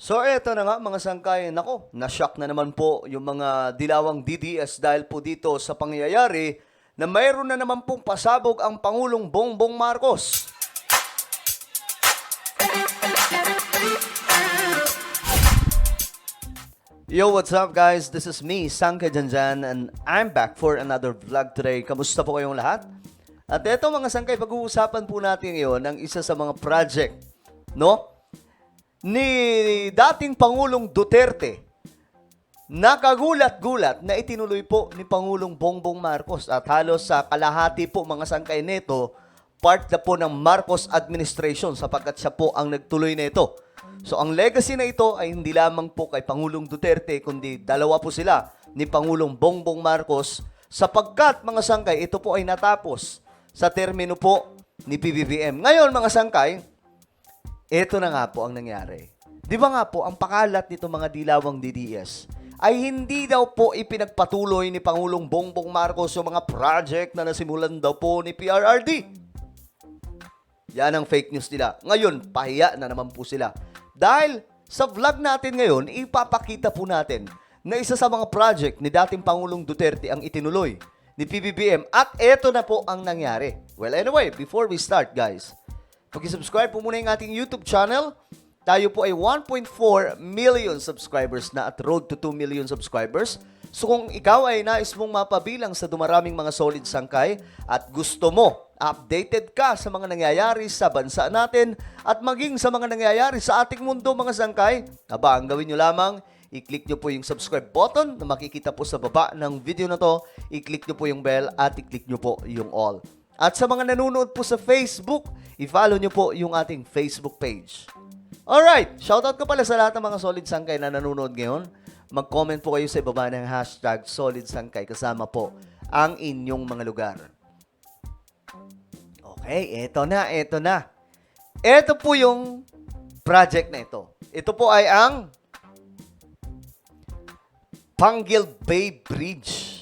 So eto na nga mga sangkay, nako, na-shock na naman po yung mga dilawang DDS dahil po dito sa pangyayari na mayroon na naman pong pasabog ang Pangulong Bongbong Marcos. Yo, what's up guys? This is me, Sangkay Janjan, and I'm back for another vlog today. Kamusta po kayong lahat? At eto mga sangkay, pag-uusapan po natin ngayon ang isa sa mga project, no? Ni dating Pangulong Duterte, nakagulat-gulat na itinuloy po ni Pangulong Bongbong Marcos at halos sa kalahati po mga sangkay nito, part na po ng Marcos administration sapagkat siya po ang nagtuloy nito. So ang legacy na ito ay hindi lamang po kay Pangulong Duterte kundi dalawa po sila ni Pangulong Bongbong Marcos sapagkat mga sangkay ito po ay natapos sa termino po ni PBBM. Ngayon mga sangkay, ito na nga po ang nangyari. Di ba nga po, ang pakalat nito mga dilawang DDS ay hindi daw po ipinagpatuloy ni Pangulong Bongbong Marcos yung mga project na nasimulan daw po ni PRRD. Yan ang fake news nila. Ngayon, pahiya na naman po sila. Dahil sa vlog natin ngayon, ipapakita po natin na isa sa mga project ni dating Pangulong Duterte ang itinuloy ni PBBM at eto na po ang nangyari. Well, anyway, before we start guys, pag-subscribe po muna yung ating YouTube channel. Tayo po ay 1.4 million subscribers na at road to 2 million subscribers. So kung ikaw ay nais mong mapabilang sa dumaraming mga solid sangkay at gusto mo updated ka sa mga nangyayari sa bansa natin at maging sa mga nangyayari sa ating mundo mga sangkay, aba, ang gawin nyo lamang, i-click nyo po yung subscribe button na makikita po sa baba ng video na to, i-click nyo po yung bell at i-click nyo po yung all. At sa mga nanonood po sa Facebook, i-follow nyo po yung ating Facebook page. Alright, shoutout ko pala sa lahat ng mga solid sangkay na nanonood ngayon. Mag-comment po kayo sa ibaba ng hashtag solid sangkay kasama po ang inyong mga lugar. Okay, eto na, eto na. Eto po yung project na ito. Ito po ay ang Panguil Bay Bridge.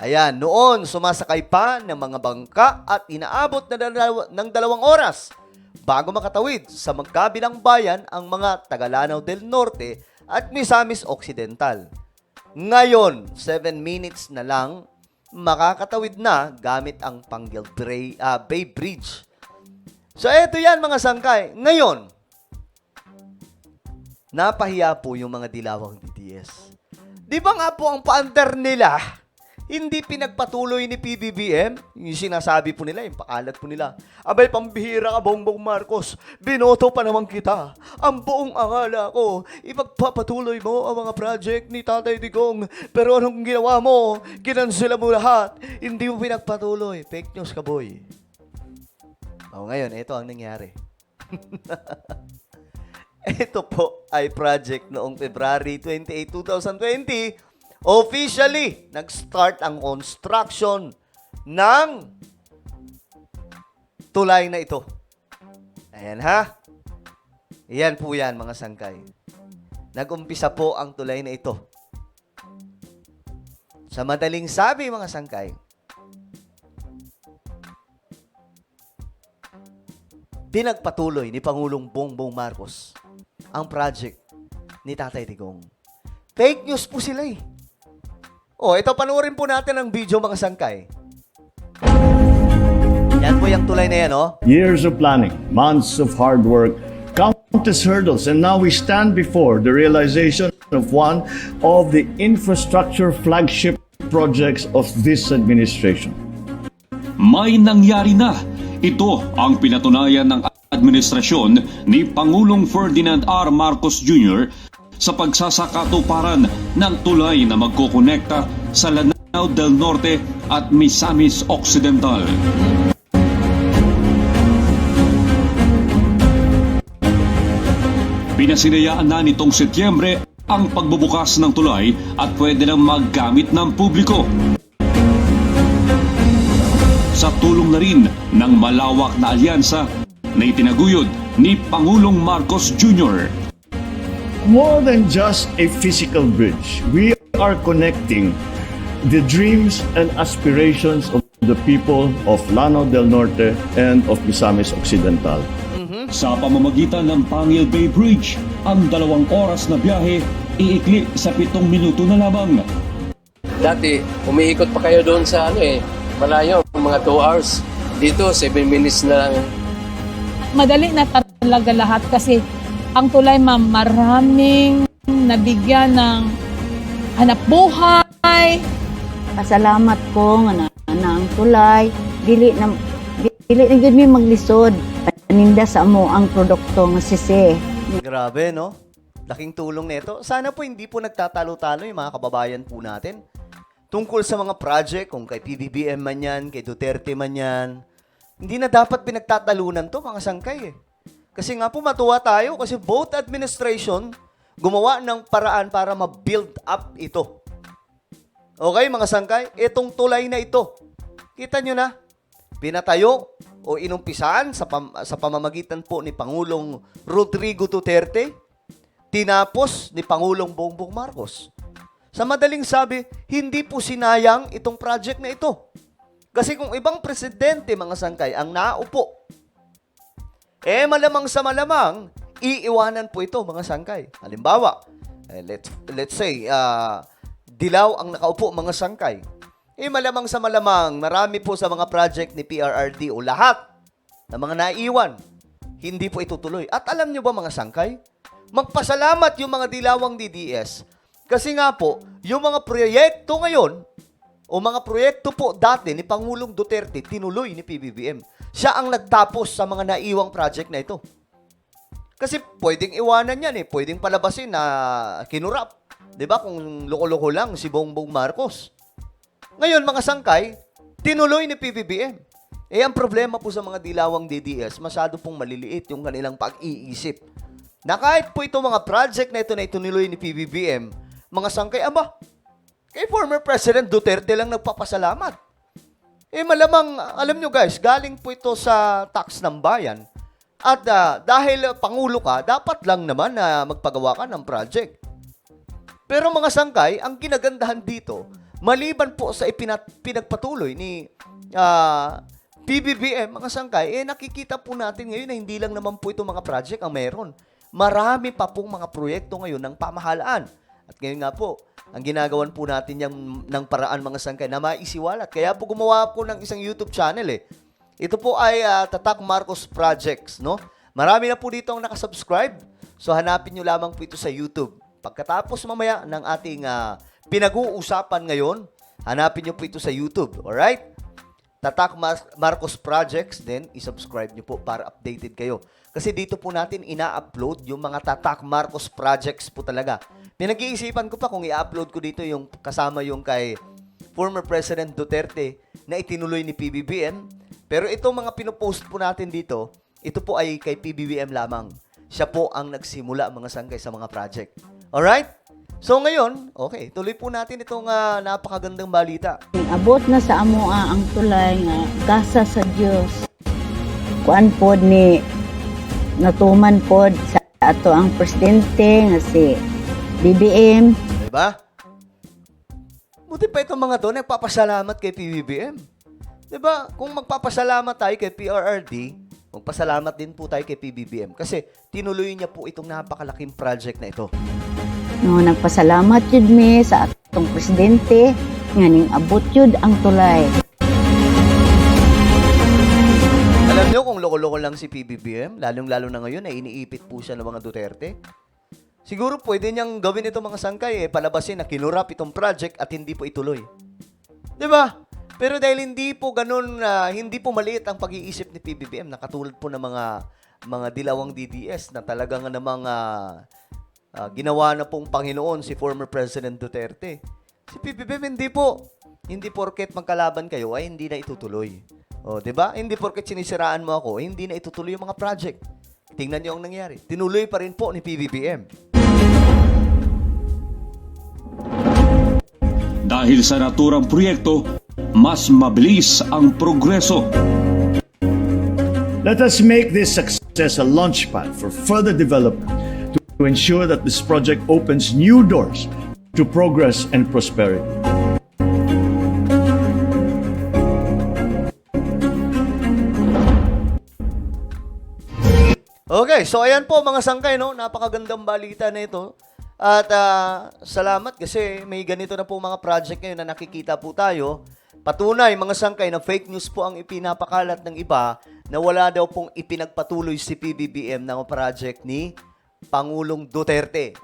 Ayan, noon sumasakay pa ng mga bangka at inaabot ng 2 oras bago makatawid sa magkabilang bayan ang mga Tagalanao del Norte at Misamis Occidental. Ngayon, 7 minutes na lang makakatawid na gamit ang Panguil Bay Bridge. So eto yan mga sangkay. Ngayon, napahiya po yung mga dilawang DDS. Di ba nga po ang paandar nila, hindi pinagpatuloy ni PBBM? Yung sinasabi po nila, yung pakalat po nila. Abay, pambihira ka, Bongbong Marcos. Binoto pa naman kita. Ang buong akala ko, ipagpapatuloy mo ang mga project ni Tatay Digong. Pero anong ginawa mo? Kinansela mo lahat. Hindi mo pinagpatuloy. Fake news ka, boy. O ngayon, ito ang nangyari. Ito po ay project noong February 28, 2020. Officially, nag-start ang construction ng tulay na ito. Ayan ha. Ayan po yan mga sangkay. Nag-umpisa po ang tulay na ito. Sa madaling sabi mga sangkay, pinagpatuloy ni Pangulong Bongbong Marcos ang project ni Tatay Digong. Fake news po sila eh. Oh, ito panoorin po natin ang video mga sangkay. Yan po yung tulay na yan, oh. Years of planning, months of hard work, countless hurdles, and now we stand before the realization of one of the infrastructure flagship projects of this administration. May nangyari na. Ito ang pinatunayan ng administrasyon ni Pangulong Ferdinand R. Marcos Jr. sa pagsasakatuparan ng tulay na magkokonekta sa Lanao del Norte at Misamis Occidental. Pinasinayaan na nitong Setyembre ang pagbubukas ng tulay at pwede nang maggamit ng publiko. Sa tulong na rin ng malawak na alyansa na itinaguyod ni Pangulong Marcos Jr. More than just a physical bridge, we are connecting the dreams and aspirations of the people of Lanao del Norte and of Misamis Occidental. Sa pamamagitan ng Panguil Bay Bridge, ang 2 oras na biyahe iikli sa 7 minuto na lamang. Dati, umiikot pa kayo doon sa malayo, mga 2 hours. Dito, 7 minutes na lang. Madali na talaga lahat kasi ang tulay, ma'am, maraming nabigyan ng hanap buhay. Pasalamat ko nga na ang tulay dili na gid mi maglisod paninda sa amo ang produkto nga sisi. Grabe, no? Laking tulong nito. Sana po hindi po nagtatalo-talo yung mga kababayan po natin. Tungkol sa mga project, kung kay PBBM man yan, kay Duterte man yan, hindi na dapat pinagtatalunan to, mga sangkay eh. Kasi nga po matuwa tayo kasi both administration gumawa ng paraan para ma-build up ito. Okay, mga sangkay? Itong tulay na ito. Kita nyo na, pinatayo o inumpisan sa pamamagitan po ni Pangulong Rodrigo Duterte, tinapos ni Pangulong Bongbong Marcos. Sa madaling sabi, hindi po sinayang itong project na ito. Kasi kung ibang presidente, mga sangkay, ang naupo, malamang sa malamang, iiwanan po ito, mga sangkay. Halimbawa, let's say, Dilaw ang nakaupo, mga sangkay. Malamang sa malamang, marami po sa mga project ni PRRD o lahat ng mga naiwan, hindi po itutuloy. At alam nyo ba, mga sangkay, magpasalamat yung mga dilawang DDS. Kasi nga po, yung mga proyekto ngayon, o mga proyekto po dati ni Pangulong Duterte, tinuloy ni PBBM. Siya ang nagtapos sa mga naiwang project na ito. Kasi pwedeng iwanan yan pwedeng palabasin na kinurap. 'Di ba? Kung loko-loko lang si Bongbong Marcos. Ngayon, mga sangkay, tinuloy ni PBBM. Ang problema po sa mga dilawang DDS, masyado pong maliliit yung kanilang pag-iisip. Na kahit po itong mga project na ito na itinuloy ni PBBM, mga sangkay, kay former President Duterte lang nagpapasalamat. Malamang, alam nyo guys, galing po ito sa tax ng bayan. At dahil Pangulo ka, dapat lang naman na magpagawa ka ng project. Pero mga sangkay, ang ginagandahan dito, maliban po sa pinagpatuloy ni PBBM, mga sangkay, nakikita po natin ngayon na hindi lang naman po ito mga project ang meron. Marami pa pong mga proyekto ngayon ng pamahalaan. At ngayon nga po, ang ginagawan po natin ng paraan, mga sangkay, na maisiwalat. Kaya po gumawa po ng isang YouTube channel Ito po ay Tatak Marcos Projects, no? Marami na po dito ang nakasubscribe. So hanapin nyo lamang po ito sa YouTube. Pagkatapos mamaya ng ating pinag-uusapan ngayon, hanapin nyo po ito sa YouTube. Alright? Tatak Marcos Projects, then isubscribe nyo po para updated kayo. Kasi dito po natin ina-upload yung mga Tatak Marcos Projects po talaga. Pinag-iisipan ko pa kung i-upload ko dito yung kasama yung kay former President Duterte na itinuloy ni PBBM. Pero itong mga pinopost po natin dito, ito po ay kay PBBM lamang. Siya po ang nagsimula, mga sangkay, sa mga project. Alright? So ngayon, okay, tuloy po natin itong napakagandang balita. Abot na sa amo ang tulay nga gasa sa Dios. Kuan pod ni natuman pod sa ato ang presidente nga si BBM. Diba? Buti pa itong mga to, nagpapasalamat kay PBBM. Diba? Kung magpapasalamat tayo kay PRRD, magpasalamat din po tayo kay PBBM. Kasi tinuloy niya po itong napakalaking project na ito. No, nagpasalamat jud mi sa atong presidente nga ning abot jud ang tulay. Alam niyo kung loko-loko lang si PBBM, lalong-lalo na ngayon na iniipit po siya ng mga Duterte. Siguro pwede niyang gawin ito, mga sangkay, palabasin na kinurap itong project at hindi po ituloy. 'Di ba? Pero dahil hindi po ganun, hindi po maliit ang pag-iisip ni PBBM, na katulad po ng mga dilawang DDS na talagang namang ginawa na pong Panginoon si former President Duterte. Si PBBM hindi porket magkalaban kayo ay hindi na itutuloy. O, 'di ba? Hindi porket sinisiraan mo ako, hindi na itutuloy yung mga project. Tingnan niyo ang nangyari. Tinuloy pa rin po ni PBBM. Dahil sa naturang proyekto, mas mabilis ang progreso. Let us make this success a launchpad for further development to ensure that this project opens new doors to progress and prosperity. Okay, so ayan po mga sangkay, no? Napakagandang balita na ito. At salamat kasi may ganito na po mga project ngayon na nakikita po tayo. Patunay mga sangkay na fake news po ang ipinapakalat ng iba na wala daw pong ipinagpatuloy si PBBM ng project ni Pangulong Duterte.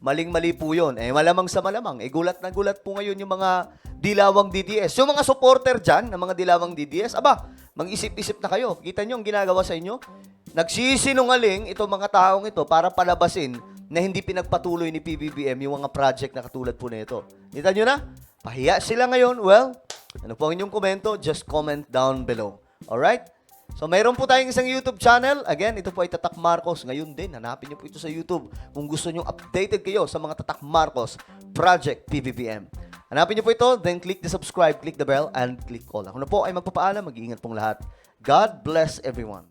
Maling-mali po yun. Malamang sa malamang. Gulat na gulat po ngayon yung mga dilawang DDS. Yung mga supporter dyan ng mga dilawang DDS, mag-isip-isip na kayo. Kita nyo ang ginagawa sa inyo? Nagsisinungaling itong mga taong ito para palabasin na hindi pinagpatuloy ni PBBM yung mga project na katulad po na ito. Kita nyo na? Pahiya sila ngayon. Well, ano po ang inyong komento? Just comment down below. Alright? So, mayroon po tayong isang YouTube channel. Again, ito po ay Tatak Marcos. Ngayon din, hanapin niyo po ito sa YouTube kung gusto niyo updated kayo sa mga Tatak Marcos Project PBBM. Hanapin niyo po ito, then click the subscribe, click the bell, and click all. Ako na po ay magpapaalam. Mag-iingat pong lahat. God bless everyone.